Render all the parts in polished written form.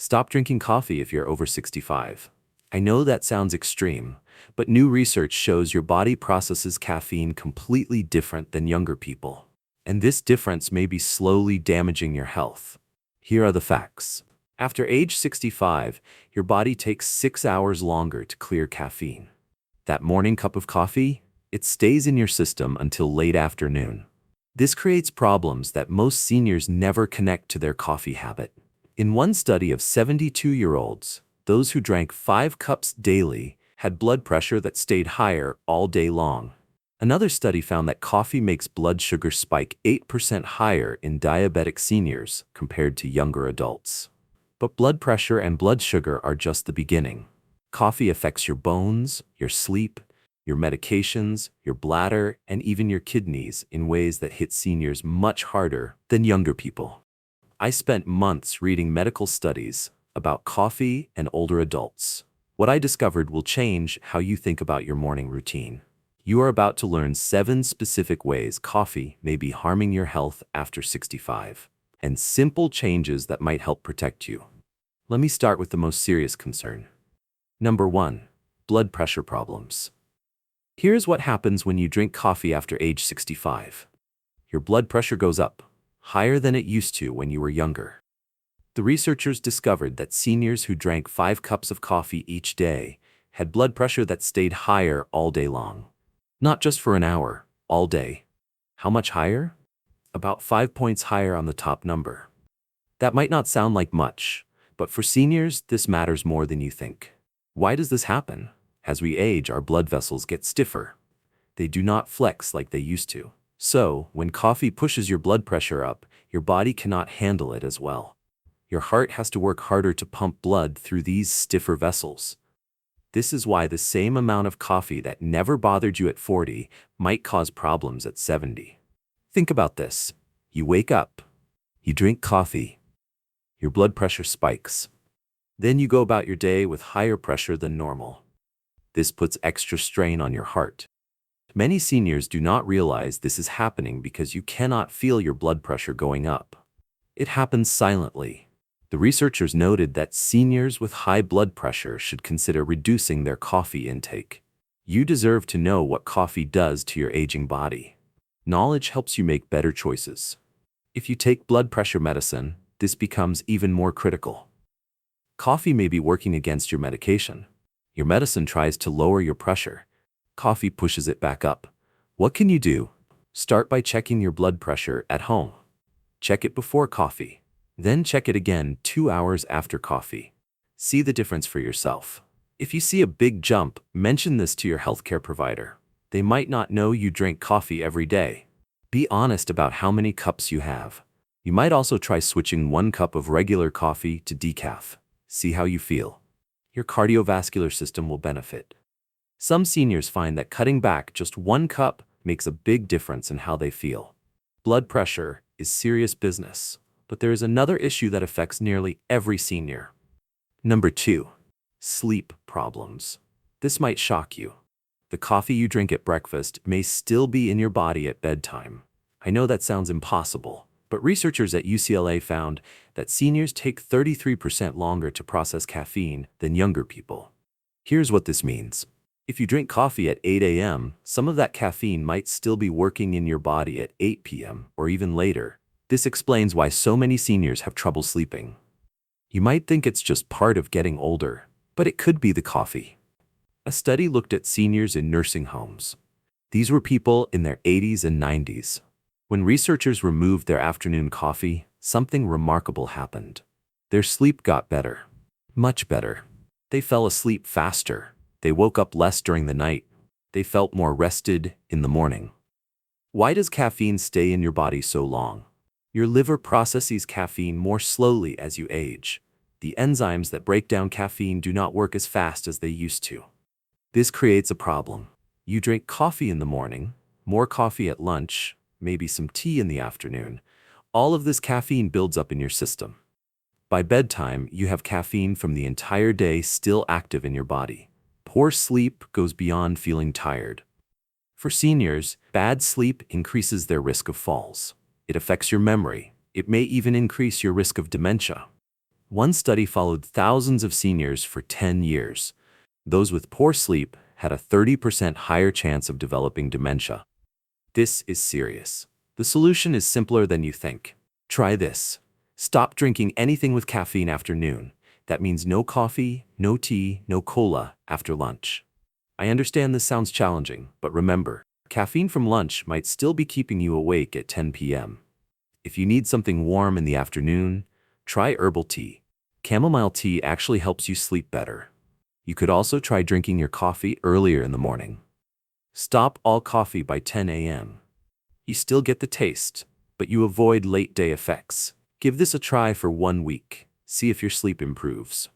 Stop drinking coffee if you're over 65. I know that sounds extreme, but new research shows your body processes caffeine completely different than younger people. And this difference may be slowly damaging your health. Here are the facts. After age 65, your body takes 6 hours longer to clear caffeine. That morning cup of coffee, it stays in your system until late afternoon. This creates problems that most seniors never connect to their coffee habit. In one study of 72-year-olds, those who drank 5 cups daily had blood pressure that stayed higher all day long. Another study found that coffee makes blood sugar spike 8% higher in diabetic seniors compared to younger adults. But blood pressure and blood sugar are just the beginning. Coffee affects your bones, your sleep, your medications, your bladder, and even your kidneys in ways that hit seniors much harder than younger people. I spent months reading medical studies about coffee and older adults. What I discovered will change how you think about your morning routine. You are about to learn 7 specific ways coffee may be harming your health after 65, and simple changes that might help protect you. Let me start with the most serious concern. Number 1. Blood pressure problems. Here's what happens when you drink coffee after age 65. Your blood pressure goes up, higher than it used to when you were younger. The researchers discovered that seniors who drank 5 cups of coffee each day had blood pressure that stayed higher all day long. Not just for an hour, all day. How much higher? About 5 points higher on the top number. That might not sound like much, but for seniors, this matters more than you think. Why does this happen? As we age, our blood vessels get stiffer. They do not flex like they used to. So, when coffee pushes your blood pressure up, your body cannot handle it as well. Your heart has to work harder to pump blood through these stiffer vessels. This is why the same amount of coffee that never bothered you at 40 might cause problems at 70. Think about this. You wake up, you drink coffee, your blood pressure spikes. Then you go about your day with higher pressure than normal. This puts extra strain on your heart. Many seniors do not realize this is happening because you cannot feel your blood pressure going up. It happens silently. The researchers noted that seniors with high blood pressure should consider reducing their coffee intake. You deserve to know what coffee does to your aging body. Knowledge helps you make better choices. If you take blood pressure medicine, this becomes even more critical. Coffee may be working against your medication. Your medicine tries to lower your pressure. Coffee pushes it back up. What can you do? Start by checking your blood pressure at home. Check it before coffee. Then check it again 2 hours after coffee. See the difference for yourself. If you see a big jump, mention this to your healthcare provider. They might not know you drink coffee every day. Be honest about how many cups you have. You might also try switching 1 cup of regular coffee to decaf. See how you feel. Your cardiovascular system will benefit. Some seniors find that cutting back just 1 cup makes a big difference in how they feel. Blood pressure is serious business, but there is another issue that affects nearly every senior. Number 2. Sleep problems. This might shock you. The coffee you drink at breakfast may still be in your body at bedtime. I know that sounds impossible, but researchers at UCLA found that seniors take 33% longer to process caffeine than younger people. Here's what this means. If you drink coffee at 8 a.m., some of that caffeine might still be working in your body at 8 p.m. or even later. This explains why so many seniors have trouble sleeping. You might think it's just part of getting older, but it could be the coffee. A study looked at seniors in nursing homes. These were people in their 80s and 90s. When researchers removed their afternoon coffee, something remarkable happened. Their sleep got better. Much better. They fell asleep faster. They woke up less during the night. They felt more rested in the morning. Why does caffeine stay in your body so long? Your liver processes caffeine more slowly as you age. The enzymes that break down caffeine do not work as fast as they used to. This creates a problem. You drink coffee in the morning, more coffee at lunch, maybe some tea in the afternoon. All of this caffeine builds up in your system. By bedtime, you have caffeine from the entire day still active in your body. Poor sleep goes beyond feeling tired. For seniors, bad sleep increases their risk of falls. It affects your memory. It may even increase your risk of dementia. One study followed thousands of seniors for 10 years. Those with poor sleep had a 30% higher chance of developing dementia. This is serious. The solution is simpler than you think. Try this. Stop drinking anything with caffeine after noon. That means no coffee, no tea, no cola after lunch. I understand this sounds challenging, but remember, caffeine from lunch might still be keeping you awake at 10 p.m. If you need something warm in the afternoon, try herbal tea. Chamomile tea actually helps you sleep better. You could also try drinking your coffee earlier in the morning. Stop all coffee by 10 a.m. You still get the taste, but you avoid late-day effects. Give this a try for 1 week. See if your sleep improves.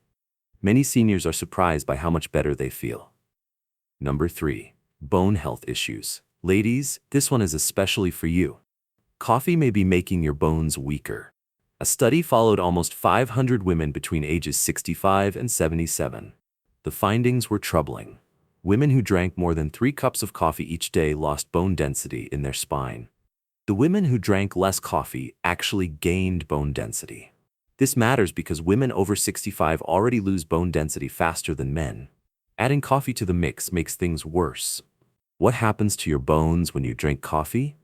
Many seniors are surprised by how much better they feel. Number 3. Bone health issues. Ladies, this one is especially for you. Coffee may be making your bones weaker. A study followed almost 500 women between ages 65 and 77. The findings were troubling. Women who drank more than 3 cups of coffee each day lost bone density in their spine. The women who drank less coffee actually gained bone density. This matters because women over 65 already lose bone density faster than men. Adding coffee to the mix makes things worse. What happens to your bones when you drink coffee?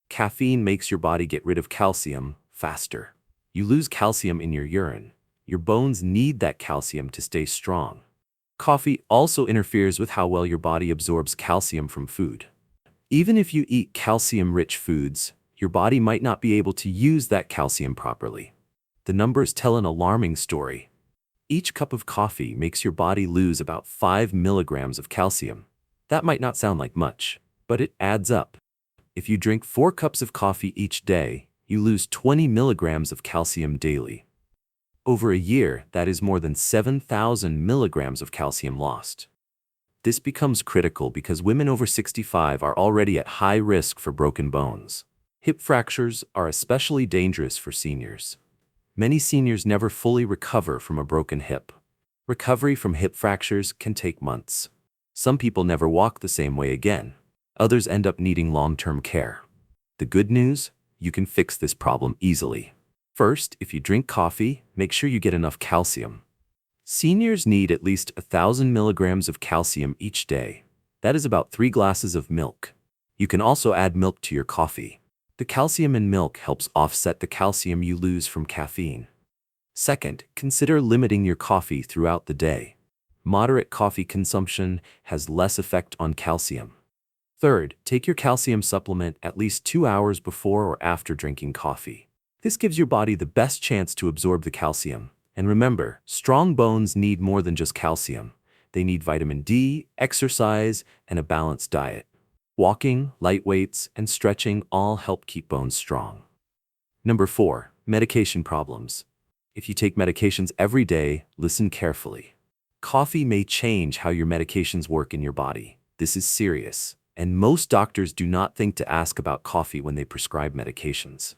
Caffeine makes your body get rid of calcium faster. You lose calcium in your urine. Your bones need that calcium to stay strong. Coffee also interferes with how well your body absorbs calcium from food. Even if you eat calcium-rich foods, your body might not be able to use that calcium properly. The numbers tell an alarming story. Each cup of coffee makes your body lose about 5 milligrams of calcium. That might not sound like much, but it adds up. If you drink 4 cups of coffee each day, you lose 20 milligrams of calcium daily. Over a year, that is more than 7,000 milligrams of calcium lost. This becomes critical because women over 65 are already at high risk for broken bones. Hip fractures are especially dangerous for seniors. Many seniors never fully recover from a broken hip. Recovery from hip fractures can take months. Some people never walk the same way again. Others end up needing long-term care. The good news? You can fix this problem easily. First, if you drink coffee, make sure you get enough calcium. Seniors need at least 1,000 milligrams of calcium each day. That is about 3 glasses of milk. You can also add milk to your coffee. The calcium in milk helps offset the calcium you lose from caffeine. Second, consider limiting your coffee throughout the day. Moderate coffee consumption has less effect on calcium. Third, take your calcium supplement at least 2 hours before or after drinking coffee. This gives your body the best chance to absorb the calcium. And remember, strong bones need more than just calcium. They need vitamin D, exercise, and a balanced diet. Walking, light weights, and stretching all help keep bones strong. Number 4, medication problems. If you take medications every day, listen carefully. Coffee may change how your medications work in your body. This is serious, and most doctors do not think to ask about coffee when they prescribe medications.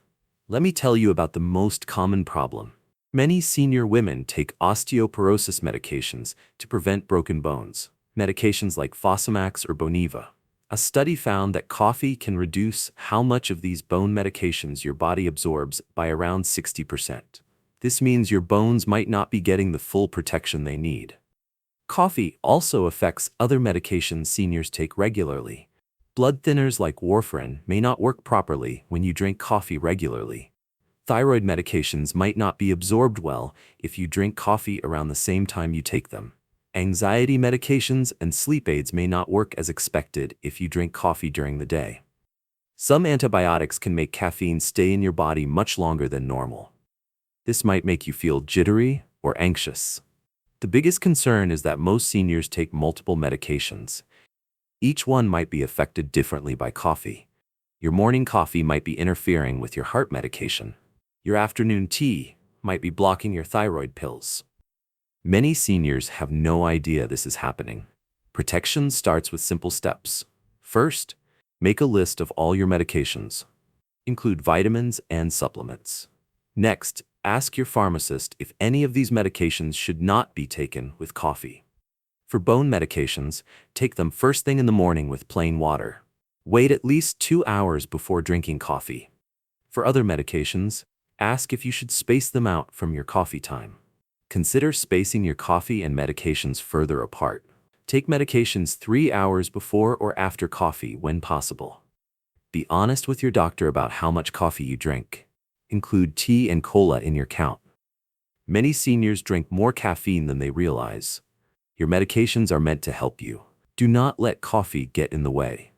Let me tell you about the most common problem. Many senior women take osteoporosis medications to prevent broken bones, medications like Fosamax or Boniva. A study found that coffee can reduce how much of these bone medications your body absorbs by around 60%. This means your bones might not be getting the full protection they need. Coffee also affects other medications seniors take regularly. Blood thinners like warfarin may not work properly when you drink coffee regularly. Thyroid medications might not be absorbed well if you drink coffee around the same time you take them. Anxiety medications and sleep aids may not work as expected if you drink coffee during the day. Some antibiotics can make caffeine stay in your body much longer than normal. This might make you feel jittery or anxious. The biggest concern is that most seniors take multiple medications. Each one might be affected differently by coffee. Your morning coffee might be interfering with your heart medication. Your afternoon tea might be blocking your thyroid pills. Many seniors have no idea this is happening. Protection starts with simple steps. First, make a list of all your medications. Include vitamins and supplements. Next, ask your pharmacist if any of these medications should not be taken with coffee. For bone medications, take them first thing in the morning with plain water. Wait at least 2 hours before drinking coffee. For other medications, ask if you should space them out from your coffee time. Consider spacing your coffee and medications further apart. Take medications 3 hours before or after coffee when possible. Be honest with your doctor about how much coffee you drink. Include tea and cola in your count. Many seniors drink more caffeine than they realize. Your medications are meant to help you. Do not let coffee get in the way.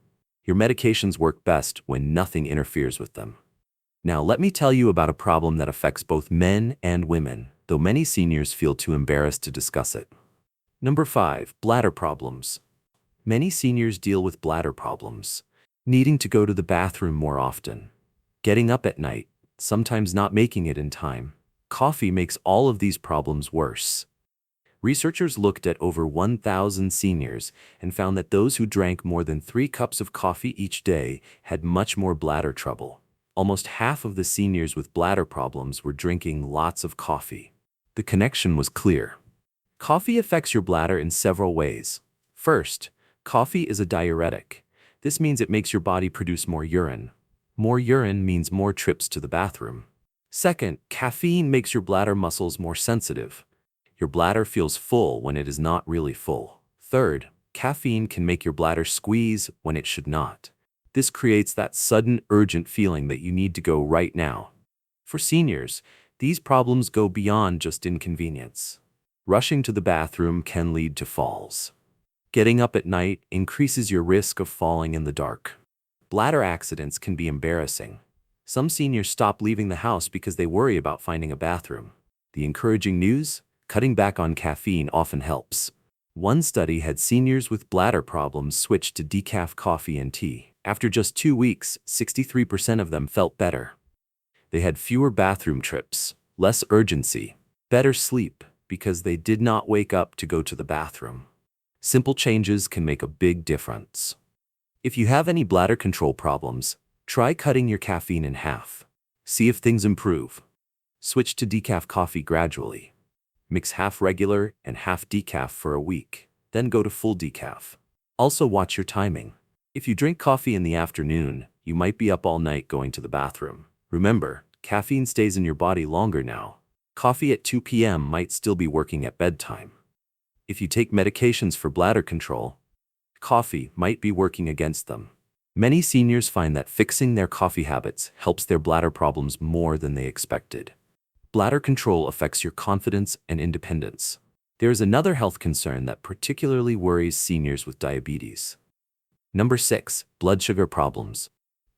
Your medications work best when nothing interferes with them. Now let me tell you about a problem that affects both men and women, though many seniors feel too embarrassed to discuss it. Number 5. Bladder problems. Many seniors deal with bladder problems, needing to go to the bathroom more often, getting up at night, sometimes not making it in time. Coffee makes all of these problems worse. Researchers looked at over 1,000 seniors and found that those who drank more than 3 cups of coffee each day had much more bladder trouble. Almost half of the seniors with bladder problems were drinking lots of coffee. The connection was clear. Coffee affects your bladder in several ways. First, coffee is a diuretic. This means it makes your body produce more urine. More urine means more trips to the bathroom. Second, caffeine makes your bladder muscles more sensitive. Your bladder feels full when it is not really full. Third, caffeine can make your bladder squeeze when it should not. This creates that sudden, urgent feeling that you need to go right now. For seniors, these problems go beyond just inconvenience. Rushing to the bathroom can lead to falls. Getting up at night increases your risk of falling in the dark. Bladder accidents can be embarrassing. Some seniors stop leaving the house because they worry about finding a bathroom. The encouraging news? Cutting back on caffeine often helps. One study had seniors with bladder problems switch to decaf coffee and tea. After just 2 weeks, 63% of them felt better. They had fewer bathroom trips, less urgency, better sleep because they did not wake up to go to the bathroom. Simple changes can make a big difference. If you have any bladder control problems, try cutting your caffeine in half. See if things improve. Switch to decaf coffee gradually. Mix half regular and half decaf for a week, then go to full decaf. Also watch your timing. If you drink coffee in the afternoon, you might be up all night going to the bathroom. Remember, caffeine stays in your body longer now. Coffee at 2 p.m. might still be working at bedtime. If you take medications for bladder control, coffee might be working against them. Many seniors find that fixing their coffee habits helps their bladder problems more than they expected. Bladder control affects your confidence and independence. There is another health concern that particularly worries seniors with diabetes. Number 6. Blood sugar problems.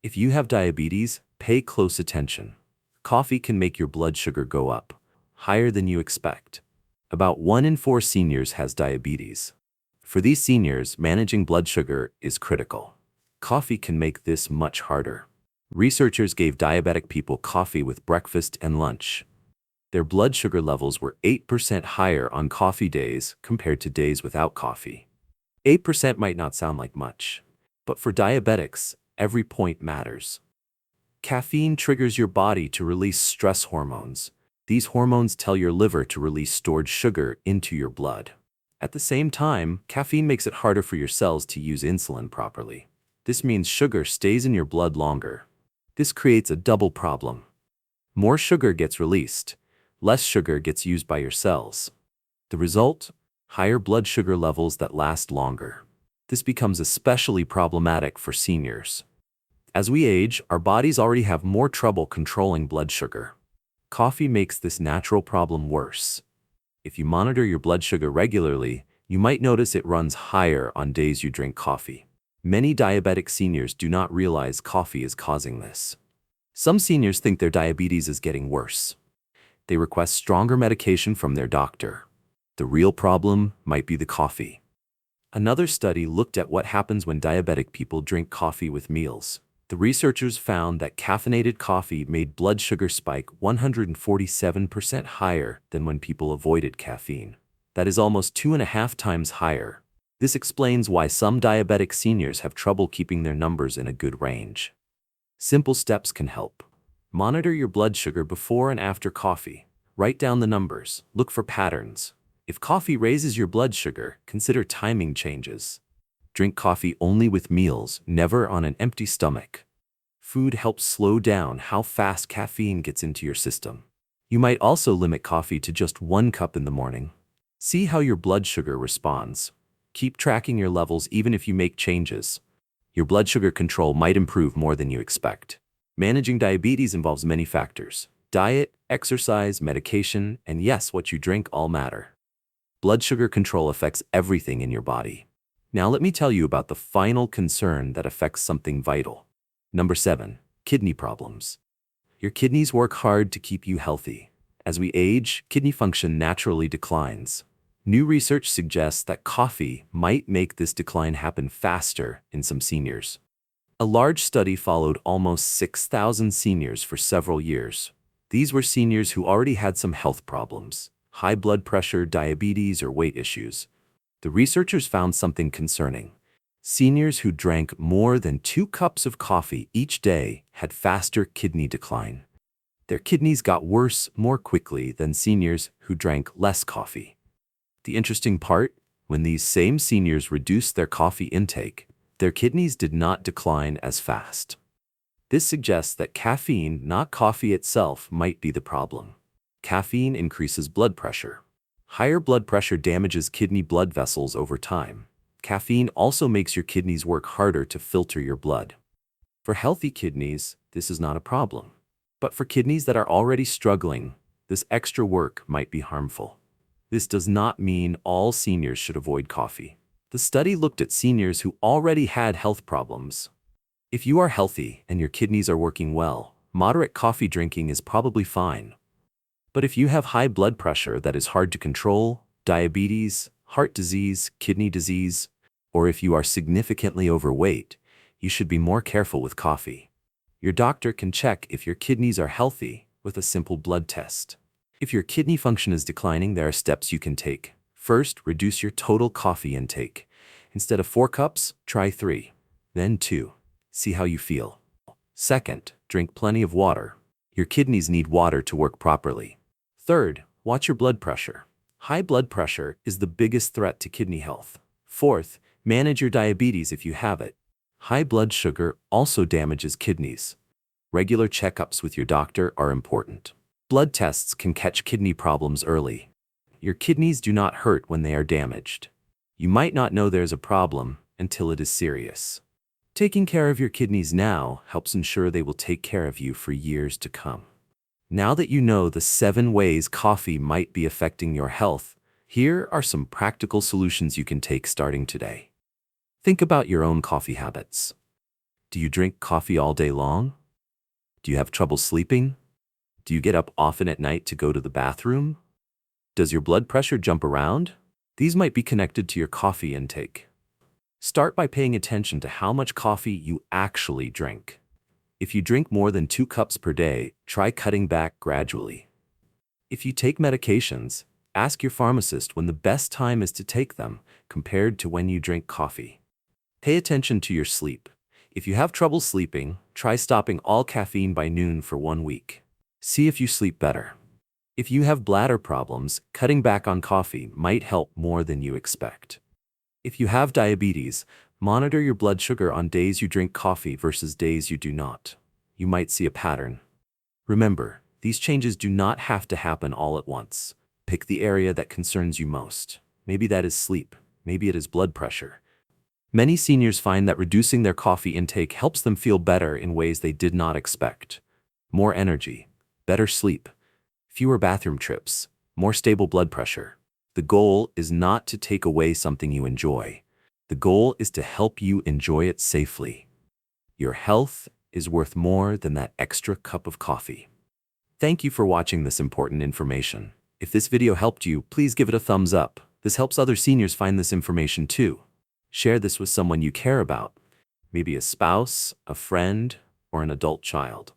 If you have diabetes, pay close attention. Coffee can make your blood sugar go up, higher than you expect. About 1 in 4 seniors has diabetes. For these seniors, managing blood sugar is critical. Coffee can make this much harder. Researchers gave diabetic people coffee with breakfast and lunch. Their blood sugar levels were 8% higher on coffee days compared to days without coffee. 8% might not sound like much, but for diabetics, every point matters. Caffeine triggers your body to release stress hormones. These hormones tell your liver to release stored sugar into your blood. At the same time, caffeine makes it harder for your cells to use insulin properly. This means sugar stays in your blood longer. This creates a double problem. More sugar gets released. Less sugar gets used by your cells. The result? Higher blood sugar levels that last longer. This becomes especially problematic for seniors. As we age, our bodies already have more trouble controlling blood sugar. Coffee makes this natural problem worse. If you monitor your blood sugar regularly, you might notice it runs higher on days you drink coffee. Many diabetic seniors do not realize coffee is causing this. Some seniors think their diabetes is getting worse. They request stronger medication from their doctor. The real problem might be the coffee. Another study looked at what happens when diabetic people drink coffee with meals. The researchers found that caffeinated coffee made blood sugar spike 147% higher than when people avoided caffeine. That is almost 2.5 times higher. This explains why some diabetic seniors have trouble keeping their numbers in a good range. Simple steps can help. Monitor your blood sugar before and after coffee. Write down the numbers. Look for patterns. If coffee raises your blood sugar, consider timing changes. Drink coffee only with meals, never on an empty stomach. Food helps slow down how fast caffeine gets into your system. You might also limit coffee to just 1 cup in the morning. See how your blood sugar responds. Keep tracking your levels even if you make changes. Your blood sugar control might improve more than you expect. Managing diabetes involves many factors. Diet, exercise, medication, and yes, what you drink all matter. Blood sugar control affects everything in your body. Now let me tell you about the final concern that affects something vital. Number 7. Kidney problems. Your kidneys work hard to keep you healthy. As we age, kidney function naturally declines. New research suggests that coffee might make this decline happen faster in some seniors. A large study followed almost 6,000 seniors for several years. These were seniors who already had some health problems, high blood pressure, diabetes, or weight issues. The researchers found something concerning. Seniors who drank more than 2 cups of coffee each day had faster kidney decline. Their kidneys got worse more quickly than seniors who drank less coffee. The interesting part, when these same seniors reduced their coffee intake, their kidneys did not decline as fast. This suggests that caffeine, not coffee itself, might be the problem. Caffeine increases blood pressure. Higher blood pressure damages kidney blood vessels over time. Caffeine also makes your kidneys work harder to filter your blood. For healthy kidneys, this is not a problem. But for kidneys that are already struggling, this extra work might be harmful. This does not mean all seniors should avoid coffee. The study looked at seniors who already had health problems. If you are healthy and your kidneys are working well, moderate coffee drinking is probably fine. But if you have high blood pressure that is hard to control, diabetes, heart disease, kidney disease, or if you are significantly overweight, you should be more careful with coffee. Your doctor can check if your kidneys are healthy with a simple blood test. If your kidney function is declining, there are steps you can take. First, reduce your total coffee intake. Instead of 4 cups, try 3, then 2. See how you feel. Second, drink plenty of water. Your kidneys need water to work properly. Third, watch your blood pressure. High blood pressure is the biggest threat to kidney health. Fourth, manage your diabetes if you have it. High blood sugar also damages kidneys. Regular checkups with your doctor are important. Blood tests can catch kidney problems early. Your kidneys do not hurt when they are damaged. You might not know there's a problem until it is serious. Taking care of your kidneys now helps ensure they will take care of you for years to come. Now that you know the 7 ways coffee might be affecting your health, here are some practical solutions you can take starting today. Think about your own coffee habits. Do you drink coffee all day long? Do you have trouble sleeping? Do you get up often at night to go to the bathroom? Does your blood pressure jump around? These might be connected to your coffee intake. Start by paying attention to how much coffee you actually drink. If you drink more than 2 cups per day, try cutting back gradually. If you take medications, ask your pharmacist when the best time is to take them compared to when you drink coffee. Pay attention to your sleep. If you have trouble sleeping, try stopping all caffeine by noon for 1 week. See if you sleep better. If you have bladder problems, cutting back on coffee might help more than you expect. If you have diabetes, monitor your blood sugar on days you drink coffee versus days you do not. You might see a pattern. Remember, these changes do not have to happen all at once. Pick the area that concerns you most. Maybe that is sleep. Maybe it is blood pressure. Many seniors find that reducing their coffee intake helps them feel better in ways they did not expect. More energy, better sleep, fewer bathroom trips, more stable blood pressure. The goal is not to take away something you enjoy. The goal is to help you enjoy it safely. Your health is worth more than that extra cup of coffee. Thank you for watching this important information. If this video helped you, please give it a thumbs up. This helps other seniors find this information too. Share this with someone you care about, maybe a spouse, a friend, or an adult child.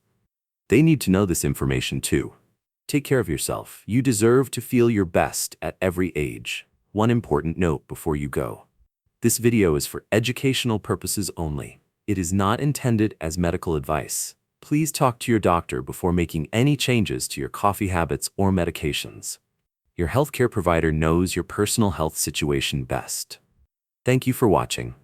They need to know this information too. Take care of yourself. You deserve to feel your best at every age. One important note before you go. This video is for educational purposes only. It is not intended as medical advice. Please talk to your doctor before making any changes to your coffee habits or medications. Your healthcare provider knows your personal health situation best. Thank you for watching.